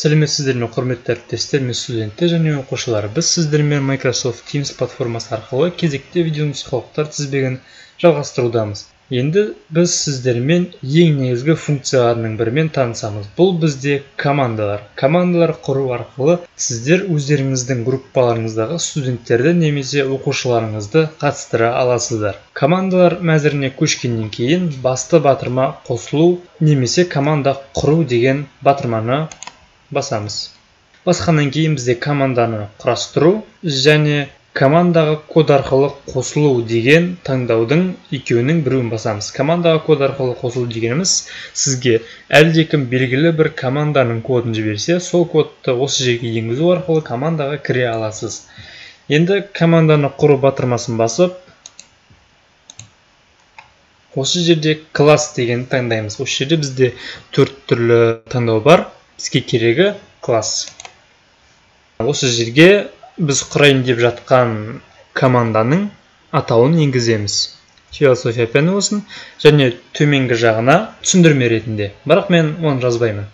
Сәлеметсіздер ме, құрметті әріптестер мен студенттер және оқушылар. Біз сіздермен Microsoft Teams платформасы арқылы кезекті видеонұсқаулықтар тізбегін жалғастырудамыз. Енді біз сіздермен ең негізгі функцияларының бірімен танысамыз. Бұл бізде командалар. Командалар құру арқылы сіздер өздеріңіздің группаларыңыздағы студенттерді немесе оқушыларыңызды қатыстыра аласыздар. Командалар мәзіріне көшкеннен кейін басты батырма қосылу немесе команда құру деген батырманы басамыз. Басқаннан кейін бізде команданы құрастыру және командаға код арқылы қосылу деген таңдаудың екеуінің біреуін басамыз. Командаға код арқылы қосылу дегеніміз сізге әлдекім белгілі бір команданың кодын жіберсе, сол кодты осы жерге енгізу арқылы командаға кіре аласыз. Енді команданы құру батырмасын басып, осы жерде класс деген таңдаймыз. Осы жерде бізде 4 түрлі таңдау бар. Бізге керегі класс. Осы жерге біз құрайын деп жатқан команданың атауын енгіземіз. Философия пәні болсын және төменгі жағына түсіндірме ретінде. Бірақ мен оны жазбаймын.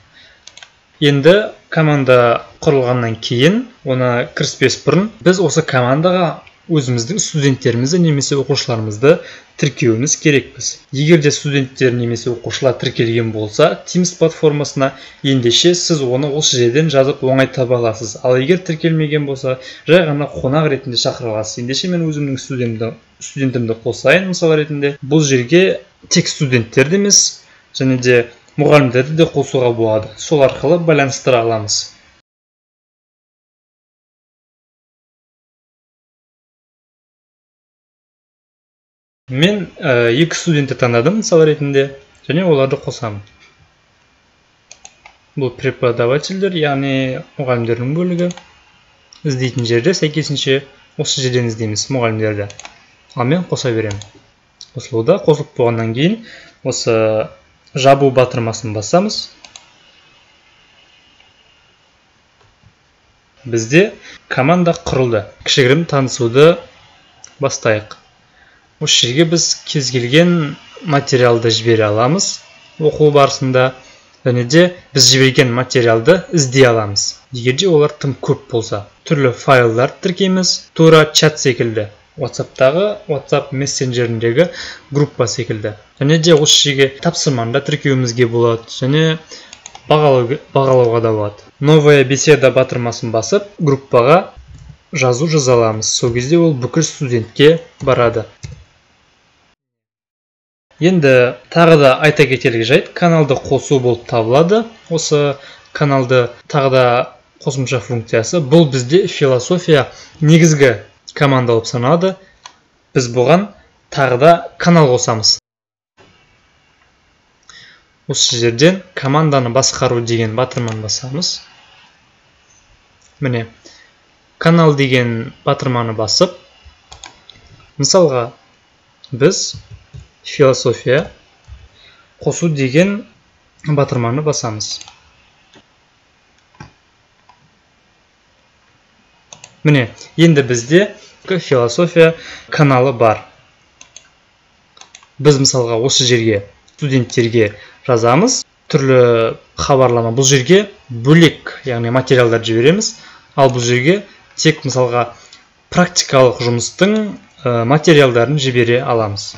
Енді команда құрылғаннан кейін, оны кіріспес бұрын, біз осы командаға өзіміздің студенттерімізді немесе оқушыларымызды тіркеуіміз керекпіз. Егер де студенттер немесе оқушылар тіркелген болса, Teams платформасына ендеше сіз оны осы жерден жазып оңай таба аласыз. Ал егер тіркелмеген болса, жай ғана қонақ ретінде шақыра аласыз. Ендеше мен өзімнің студентімді қосайын мысалы ретінде. Бұл жерге тек студенттерді емес, және де мұғалімдерді де қосуға болады. Сол арқылы байланыстыра аламыз. Мен 2 студентті таңдадым мысалы ретінде, және оларды қосамын. Бұл преподавательдер, яғни мұғалімдердің бөлігі. Іздейтін жерде сәйкесінше осы жерден іздейміз мұғалімдерді. Ал мен қоса беремін. Қосылуда қосылып болғаннан кейін осы жабу батырмасын басамыз. Бізде команда құрылды. Кішігірім танысуды бастайық. Осы жерге біз кез келген материалды жібере аламыз оқу барысында, және де біз жіберген материалды іздей аламыз. Егер де олар тым көп болса, түрлі файлдар тіркейміз, тура чат секілді, WhatsApp мессенджеріндегі группа секілді. Және де осы жерге тапсырманы да тіркеуімізге болады, және бағалауға да болады. Новая беседа батырмасын басып, группаға жазу жаза аламыз. Сол кезде ол бүкіл студентке барады. Енді тағы да айта кетерлік жайт, каналды қосу болып табылады. Осы каналды тағы да қосымша функциясы. Бұл бізде философия негізгі команда болып саналады. Біз бұған тағы да канал қосамыз. Осы жерден команданы басқару деген батырманы басамыз. Міне, канал деген батырманы басып, мысалға біз философия қосу деген батырманы басамыз. Міне, енді бізде философия каналы бар. Біз мысалға осы жерге студенттерге жазамыз. Түрлі хабарлама бұл жерге бөлек, яғни материалдар жібереміз. Ал бұл жерге тек мысалға практикалық жұмыстың материалдарын жібере аламыз.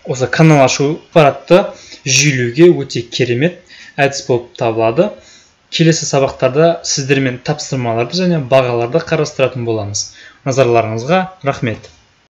Осы канал ашу ақпаратты жүйелеуге өте керемет әдіс болып табылады. Келесі сабақтарда сіздермен тапсырмаларды және бағаларды қарастыратын боламыз. Назарларыңызға рахмет.